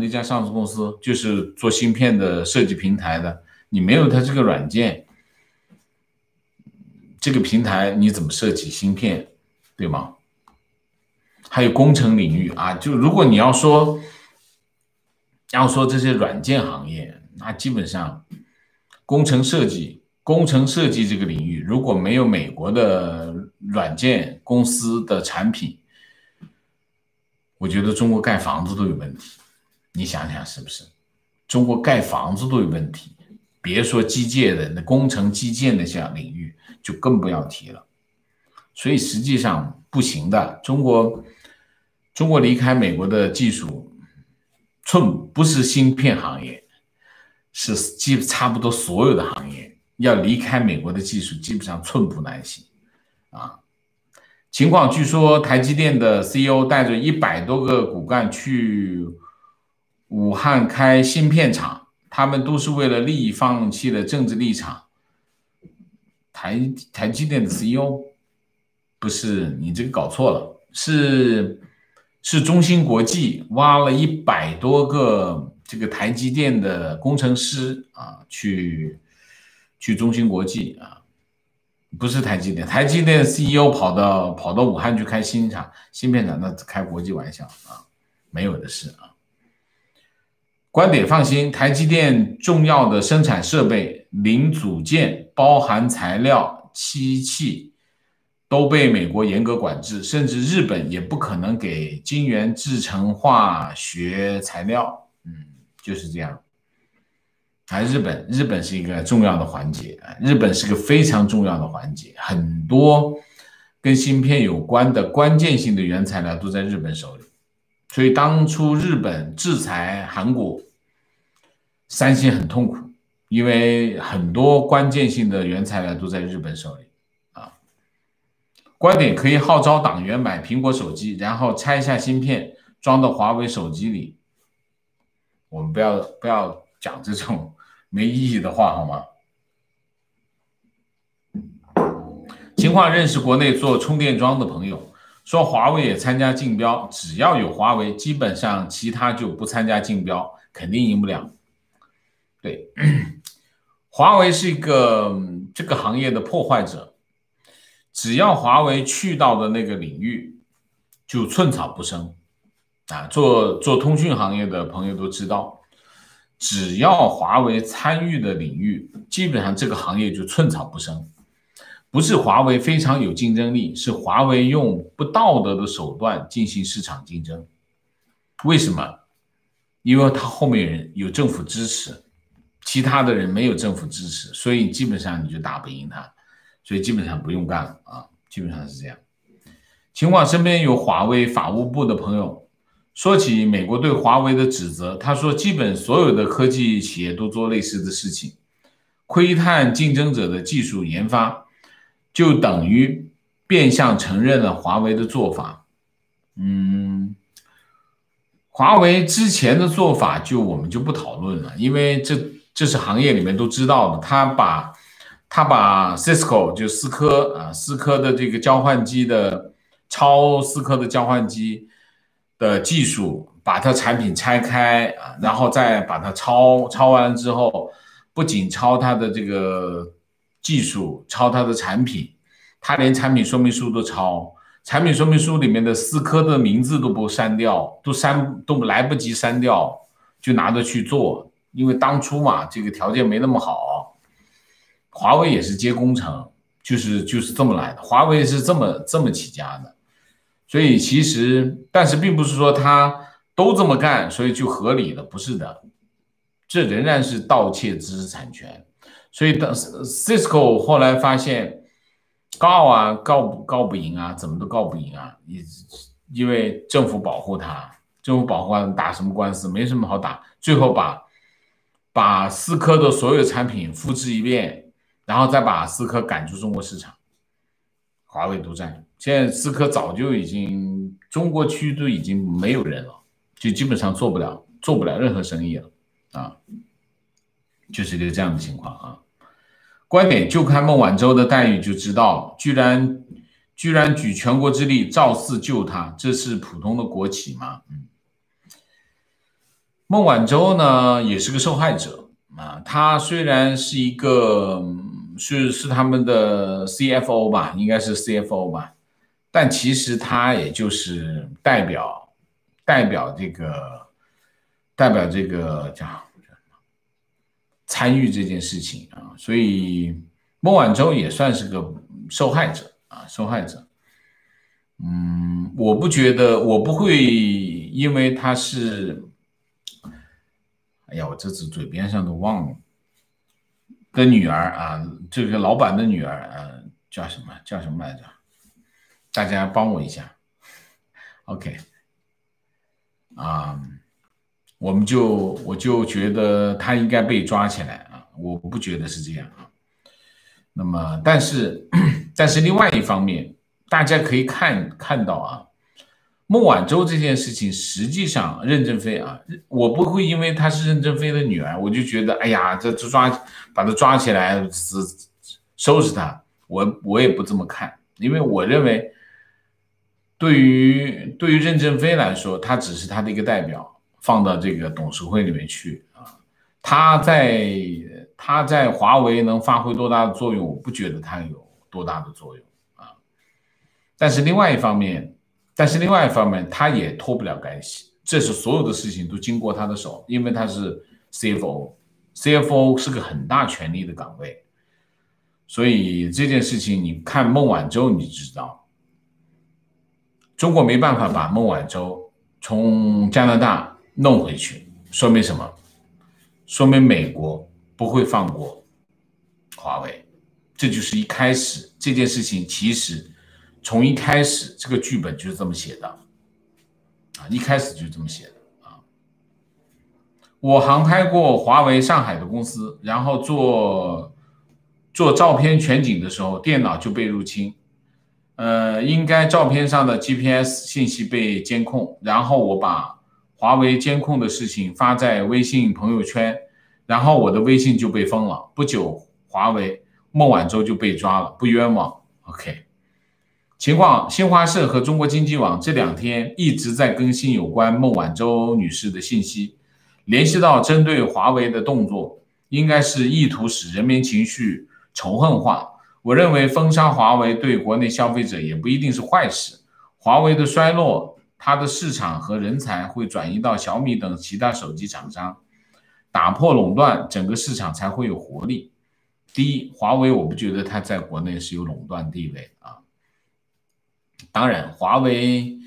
家上市公司就是做芯片的设计平台的，你没有它这个软件，这个平台你怎么设计芯片，对吗？还有工程领域就如果你要说这些软件行业，那基本上工程设计这个领域，如果没有美国的软件公司的产品，我觉得中国盖房子都有问题。你想想是不是？中国盖房子都有问题，别说机械的工程基建的这样领域，就更不要提了。所以实际上不行的，中国离开美国的技术不是芯片行业，是差不多所有的行业要离开美国的技术，基本上寸步难行啊。情况据说台积电的 CEO 带着100多个骨干去武汉开芯片厂，他们都是为了利益放弃了政治立场。台积电的 CEO 不是，你这个搞错了，是中芯国际挖了100多个这个台积电的工程师啊，去中芯国际啊，不是台积电。台积电 CEO 跑到武汉去开芯片厂，那开国际玩笑啊，没有的事啊。观点放心，台积电重要的生产设备、零组件、包含材料、机器都被美国严格管制，甚至日本也不可能给晶圆制成化学材料。就是这样。日本是一个重要的环节，日本是个非常重要的环节，很多跟芯片有关的关键性的原材料都在日本手里。所以当初日本制裁韩国，三星很痛苦，因为很多关键性的原材料都在日本手里啊。观点可以号召党员买苹果手机，然后拆下芯片装到华为手机里。我们不要讲这种没意义的话好吗？情况认识国内做充电桩的朋友说，华为也参加竞标，只要有华为，基本上其他就不参加竞标，肯定赢不了。对，华为是一个这个行业的破坏者，只要华为去到的那个领域，就寸草不生啊。做通讯行业的朋友都知道，只要华为参与的领域，基本上这个行业就寸草不生。不是华为非常有竞争力，是华为用不道德的手段进行市场竞争。为什么？因为他后面人有政府支持，其他的人没有政府支持，所以基本上你就打不赢他，所以基本上不用干了啊，基本上是这样。情况身边有华为法务部的朋友说起美国对华为的指责，他说基本所有的科技企业都做类似的事情，窥探竞争者的技术研发，就等于变相承认了华为的做法。华为之前的做法我们就不讨论了，因为这是行业里面都知道的。他把 Cisco 就思科的这个交换机的抄思科的交换机的技术，把它产品拆开啊，然后再把它抄完之后，不仅抄它的这个技术，抄它的产品，他连产品说明书都抄。产品说明书里面的思科的名字都不删掉，都来不及删掉，就拿着去做。因为当初嘛，这个条件没那么好，华为也是接工程，就是这么来的。华为是这么起家的，所以其实，但是并不是说他都这么干，所以就合理了，不是的，这仍然是盗窃知识产权。所以当 Cisco 后来发现。告不赢啊，怎么都告不赢啊！因为政府保护他，打什么官司没什么好打，最后把思科的所有产品复制一遍，然后再把思科赶出中国市场，华为独占。现在思科早就已经中国区都已经没有人了，就基本上做不了任何生意了啊，就是一个这样的情况啊。观点就看孟晚舟的待遇就知道，居然举全国之力造势救他，这是普通的国企吗？孟晚舟呢也是个受害者啊，他虽然是一个是他们的 CFO 吧，应该是 CFO 吧，但其实他也就是代表这个叫参与这件事情啊，所以孟晚舟也算是个受害者啊，受害者。我不会因为他是，哎呀，我这次嘴边上都忘了的女儿啊，这个老板的女儿叫什么来着？大家帮我一下。OK 啊，我就觉得他应该被抓起来啊，我不觉得是这样啊。那么，但是另外一方面，大家可以看到啊，孟晚舟这件事情，实际上任正非啊，我不会因为她是任正非的女儿，我就觉得哎呀，把她抓起来，收拾她，我也不这么看，因为我认为，对于任正非来说，他只是他的一个代表，放到这个董事会里面去啊，他在华为能发挥多大的作用，我不觉得他有多大的作用啊。但是另外一方面，他也脱不了干系，这是所有的事情都经过他的手，因为他是 CFO 是个很大权力的岗位，所以这件事情你看孟晚舟你就知道，中国没办法把孟晚舟从加拿大弄回去，说明什么？说明美国不会放过华为，这就是一开始这件事情，其实从一开始这个剧本就是这么写的啊，一开始就是这么写的啊。我航拍过华为上海的公司，然后做照片全景的时候，电脑就被入侵，应该照片上的 GPS 信息被监控，然后我把华为监控的事情发在微信朋友圈，然后我的微信就被封了，不久华为孟晚舟就被抓了，不冤枉。OK， 情况，新华社和中国经济网这2天一直在更新有关孟晚舟女士的信息，联系到针对华为的动作，应该是意图使人民情绪仇恨化。我认为封杀华为对国内消费者也不一定是坏事。华为的衰落，它的市场和人才会转移到小米等其他手机厂商，打破垄断，整个市场才会有活力。第一，华为我不觉得它在国内是有垄断地位啊。当然，华为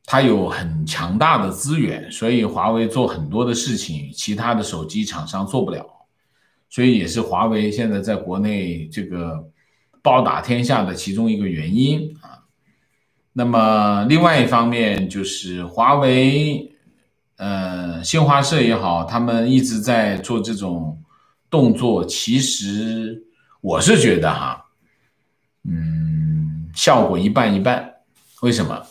它有很强大的资源，所以华为做很多的事情，其他的手机厂商做不了，所以也是华为现在在国内这个暴打天下的其中一个原因啊。那么另外一方面就是华为，新华社也好，他们一直在做这种动作，其实我是觉得哈，效果一半一半。为什么？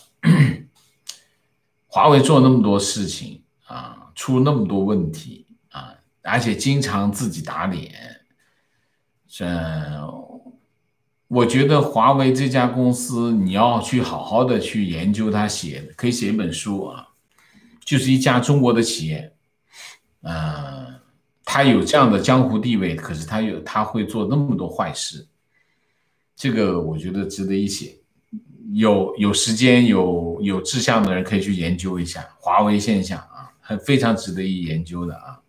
华为做那么多事情啊，出那么多问题啊，而且经常自己打脸，我觉得华为这家公司，你要去好好的去研究它可以写一本书啊，就是一家中国的企业，它有这样的江湖地位，可是它会做那么多坏事，这个我觉得值得一写。有时间有志向的人可以去研究一下华为现象啊，非常值得一研究的啊。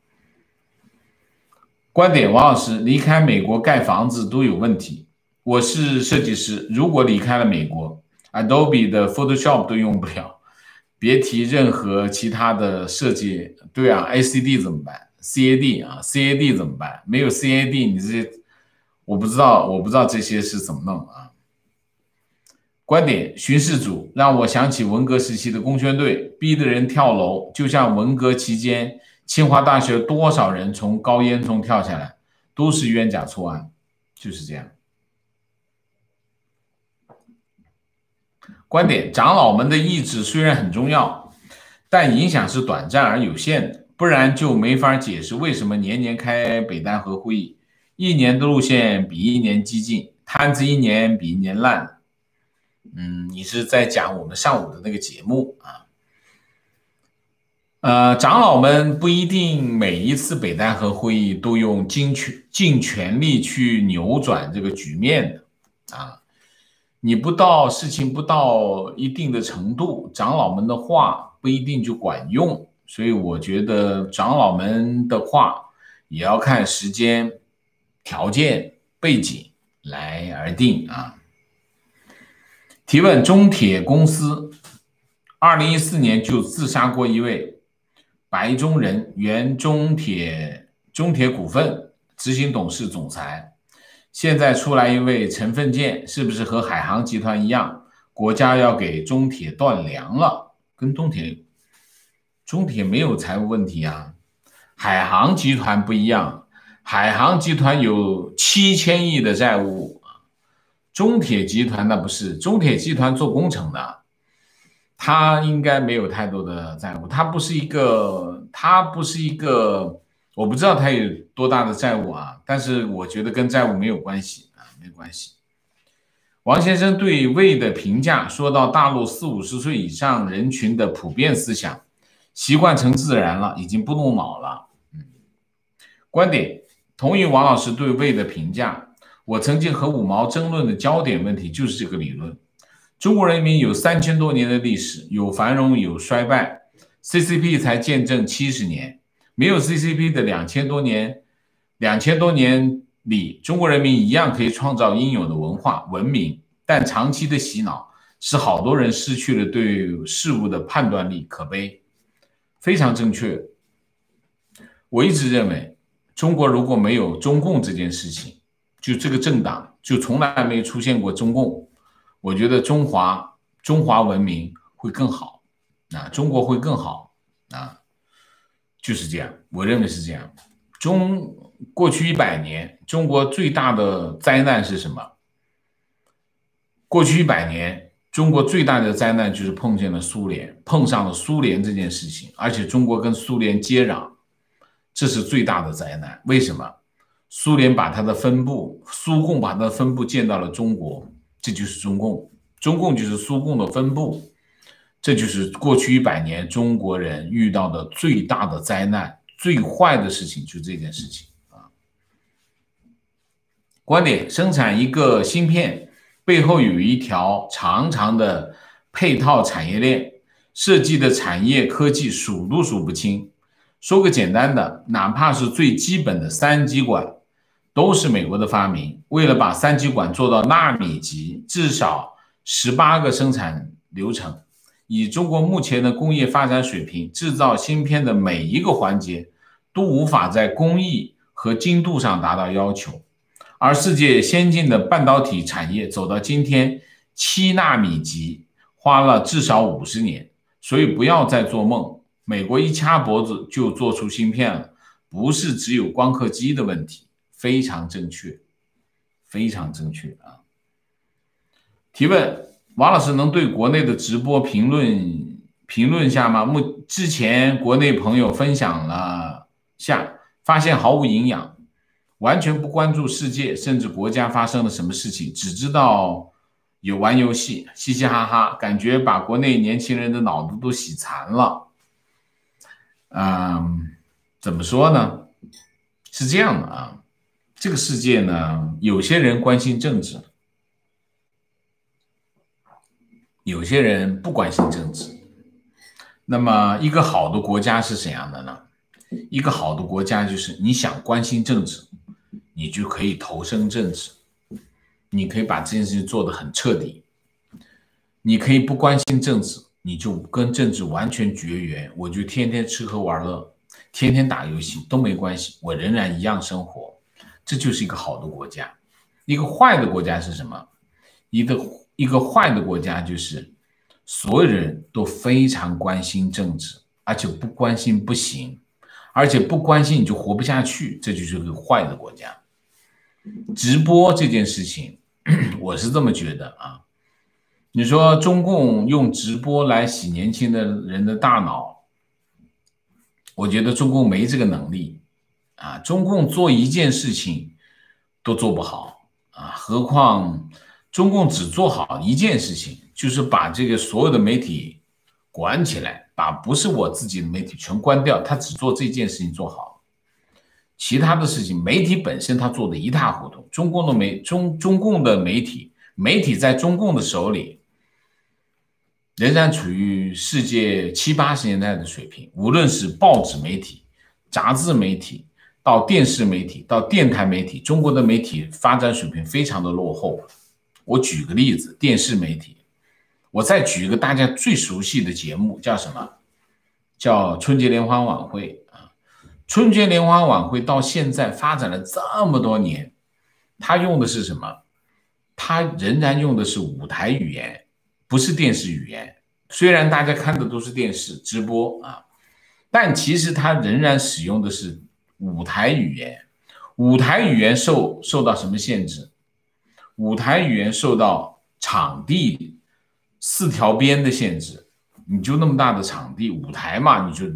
观点，王老师，离开美国盖房子都有问题。我是设计师，如果离开了美国 ，Adobe 的 Photoshop 都用不了，别提任何其他的设计。对啊 ，ACD 怎么办 ？CAD 啊 ，CAD 怎么办？没有 CAD，你这些我不知道这些是怎么弄啊。观点，巡视组让我想起文革时期的工宣队，逼得人跳楼，就像文革期间清华大学多少人从高烟囱跳下来，都是冤假错案，就是这样。观点，长老们的意志虽然很重要，但影响是短暂而有限的，不然就没法解释为什么年年开北戴河会议，一年的路线比一年激进，摊子一年比一年烂。你是在讲我们上午的那个节目啊？长老们不一定每一次北戴河会议都用尽全力去扭转这个局面的啊。你事情不到一定的程度，长老们的话不一定就管用，所以我觉得长老们的话也要看时间、条件、背景来而定啊。提问，中铁公司2014年就自杀过一位白中人，原中铁股份执行董事总裁，现在出来一位陈奋健，是不是和海航集团一样，国家要给中铁断粮了？跟中铁中铁没有财务问题啊，海航集团不一样，海航集团有7000亿的债务，中铁集团那不是，中铁集团做工程的，他应该没有太多的债务，他不是一个，我不知道他有多大的债务啊，但是我觉得跟债务没有关系啊，没关系。王先生对魏的评价说到大陆40-50岁以上人群的普遍思想习惯成自然了，已经不动脑了。观点同意王老师对魏的评价，我曾经和五毛争论的焦点问题就是这个理论。中国人民有3000多年的历史，有繁荣有衰败， CCP 才见证70年，没有 CCP 的2000多年里，中国人民一样可以创造应有的文化文明，但长期的洗脑使好多人失去了对事物的判断力，可悲。非常正确。我一直认为中国如果没有中共这件事情，就这个政党就从来没出现过中共，我觉得中华文明会更好啊，中国会更好啊，就是这样，我认为是这样。过去100年，中国最大的灾难是什么？过去100年，中国最大的灾难就是碰上了苏联这件事情，而且中国跟苏联接壤，这是最大的灾难。为什么？苏共把它的分部建到了中国，这就是中共，中共就是苏共的分部，这就是过去100年中国人遇到的最大的灾难，最坏的事情就是这件事情啊。观点：生产一个芯片背后有一条长长的配套产业链，设计的产业科技数都数不清。说个简单的，哪怕是最基本的3极管都是美国的发明，为了把3极管做到纳米级，至少18个生产流程。以中国目前的工业发展水平，制造芯片的每一个环节都无法在工艺和精度上达到要求。而世界先进的半导体产业走到今天7纳米级花了至少50年，所以不要再做梦，美国一掐脖子就做出芯片了，不是只有光刻机的问题。非常正确，非常正确啊！提问：王老师能对国内的直播评论下吗？之前国内朋友分享了下，发现毫无营养，完全不关注世界甚至国家发生了什么事情，只知道有玩游戏，嘻嘻哈哈，感觉把国内年轻人的脑子都洗残了。怎么说呢？是这样的啊。这个世界呢，有些人关心政治，有些人不关心政治。那么一个好的国家是怎样的呢？一个好的国家就是你想关心政治，你就可以投身政治，你可以把这件事情做得很彻底。你可以不关心政治，你就跟政治完全绝缘，我就天天吃喝玩乐，天天打游戏都没关系，我仍然一样生活。这就是一个好的国家。一个坏的国家是什么？一个坏的国家就是所有人都非常关心政治，而且不关心不行，而且不关心你就活不下去，这就是个坏的国家。直播这件事情，我是这么觉得啊。你说中共用直播来洗年轻的人的大脑，我觉得中共没这个能力。中共做一件事情都做不好何况中共只做好一件事情，就是把这个所有的媒体关起来，把不是我自己的媒体全关掉，他只做这件事情做好，其他的事情媒体本身他做的一塌糊涂。中共的媒体在中共的手里仍然处于世界70、80年代的水平，无论是报纸媒体、杂志媒体到电视媒体到电台媒体，中国的媒体发展水平非常的落后。我举个例子，电视媒体，我再举一个大家最熟悉的节目，叫什么？叫春节联欢晚会春节联欢晚会到现在发展了这么多年，它用的是什么？它仍然用的是舞台语言，不是电视语言。虽然大家看的都是电视直播但其实它仍然使用的是舞台语言。舞台语言受到什么限制？舞台语言受到场地4条边的限制，你就那么大的场地，舞台嘛，你就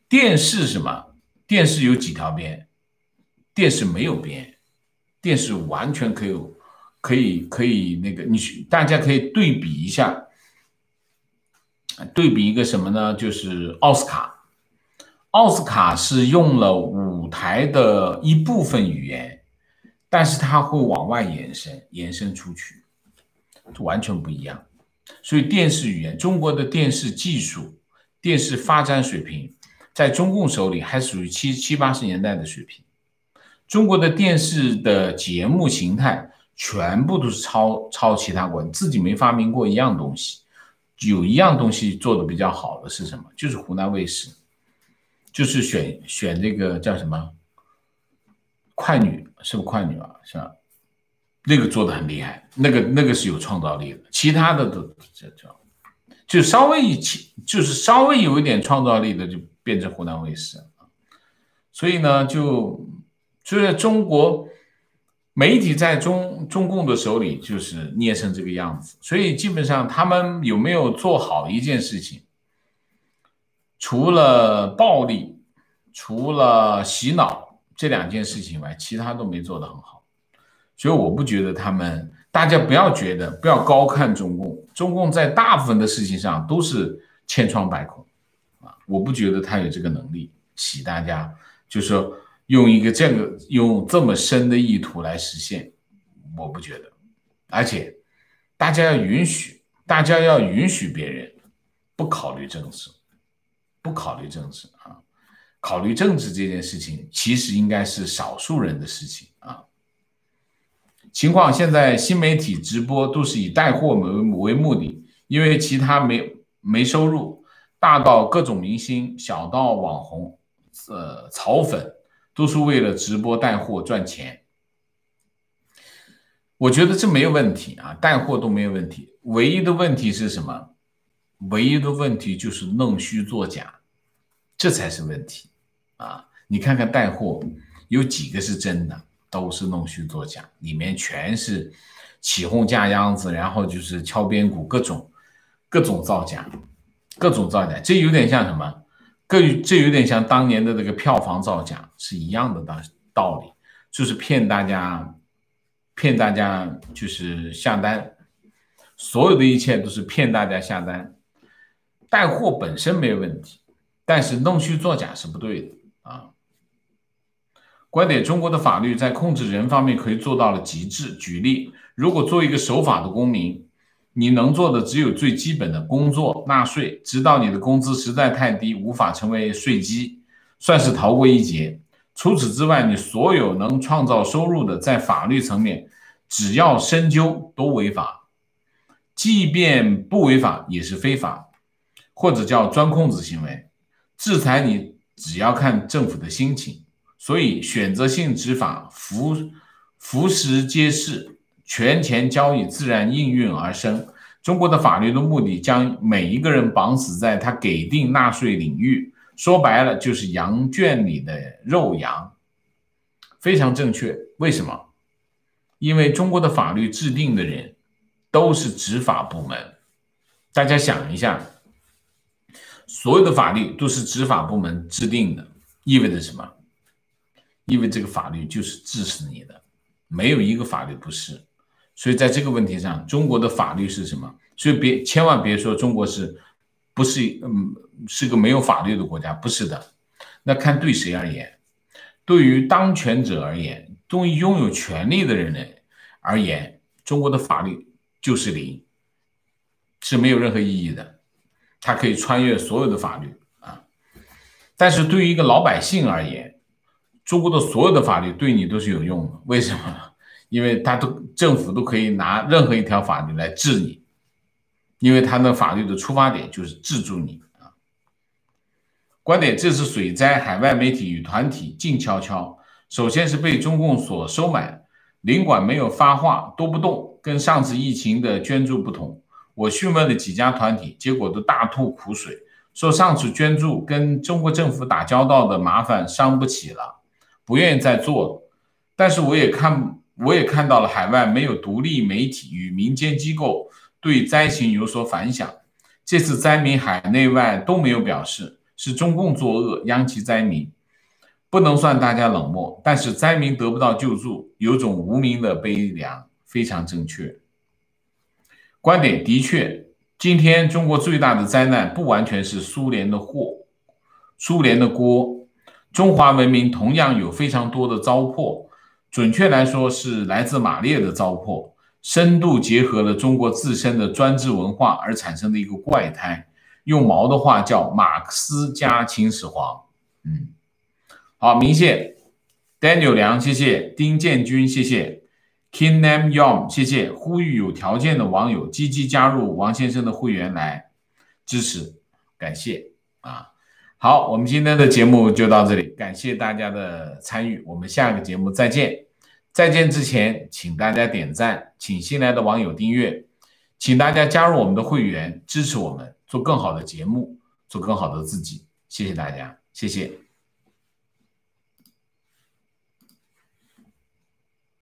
电视什么？电视有几条边？电视没有边，电视完全可以那个，大家可以对比一下，对比一个什么呢？就是奥斯卡。奥斯卡是用了舞台的一部分语言，但是它会往外延伸出去，完全不一样。所以电视语言，中国的电视技术、电视发展水平，在中共手里还属于70、80年代的水平。中国的电视的节目形态全部都是抄其他国家，自己没发明过一样东西。有一样东西做的比较好的是什么？就是湖南卫视。就是选这个叫什么快女，是不是快女啊？是吧？那个做的很厉害，那个是有创造力的，其他的都就稍微有一点创造力的就变成湖南卫视。所以呢，所以中国媒体在中共的手里就是捏成这个样子，所以基本上他们有没有做好一件事情？除了暴力，除了洗脑这2件事情外，其他都没做得很好。所以我不觉得大家不要高看中共，中共在大部分的事情上都是千疮百孔啊，我不觉得他有这个能力洗大家，就是说用这么深的意图来实现，我不觉得。而且大家要允许别人不考虑政治。啊，考虑政治这件事情其实应该是少数人的事情啊。情况现在新媒体直播都是以带货为目的，因为其他没收入，大到各种明星，小到网红、草粉，都是为了直播带货赚钱。我觉得这没有问题啊，带货都没有问题，唯一的问题是什么？唯一的问题就是弄虚作假，这才是问题啊！你看看带货有几个是真的，都是弄虚作假，里面全是起哄架秧子，然后就是敲边鼓，各种造假，这有点像什么？这有点像当年的这个票房造假是一样的道理，就是骗大家就是下单，所有的一切都是骗大家下单。带货本身没有问题，但是弄虚作假是不对的啊。观点：中国的法律在控制人方面可以做到了极致。举例，如果做一个守法的公民，你能做的只有最基本的工作、纳税，直到你的工资实在太低，无法成为税基，算是逃过一劫。除此之外，你所有能创造收入的，在法律层面，只要深究都违法，即便不违法也是非法。或者叫钻空子行为，制裁你只要看政府的心情，所以选择性执法浮实皆是，权钱交易自然应运而生。中国的法律的目的将每一个人绑死在他给定纳税领域，说白了就是羊圈里的肉羊，非常正确。为什么？因为中国的法律制定的人都是执法部门，大家想一下。所有的法律都是执法部门制定的，意味着什么？意味着这个法律就是治死你的，没有一个法律不是。所以在这个问题上，中国的法律是什么？所以千万别说中国不是个没有法律的国家，不是的。那看对谁而言，对于当权者而言，对于拥有权利的人而言，中国的法律就是零，是没有任何意义的。它可以穿越所有的法律啊，但是对于一个老百姓而言，中国的所有的法律对你都是有用的。为什么？因为政府都可以拿任何一条法律来治你，因为它的法律的出发点就是治住你啊。观点：这次水灾，海外媒体与团体静悄悄，首先是被中共所收买，领馆没有发话，都不动，跟上次疫情的捐助不同。我询问了几家团体，结果都大吐苦水，说上次捐助跟中国政府打交道的麻烦伤不起了，不愿意再做了。但是我也看到了海外没有独立媒体与民间机构对灾情有所反响。这次灾民海内外都没有表示，是中共作恶殃及灾民，不能算大家冷漠，但是灾民得不到救助，有种无名的悲凉，非常正确。观点的确，今天中国最大的灾难不完全是苏联的锅，中华文明同样有非常多的糟粕，准确来说是来自马列的糟粕，深度结合了中国自身的专制文化而产生的一个怪胎，用毛的话叫马克思加秦始皇。好，明谢 Daniel 梁，谢谢丁建军，谢谢 King Nam Yom， 谢谢，呼吁有条件的网友积极加入王先生的会员来支持，感谢啊。好，我们今天的节目就到这里，感谢大家的参与，我们下个节目再见。再见之前，请大家点赞，请新来的网友订阅，请大家加入我们的会员，支持我们做更好的节目，做更好的自己。谢谢大家，谢谢。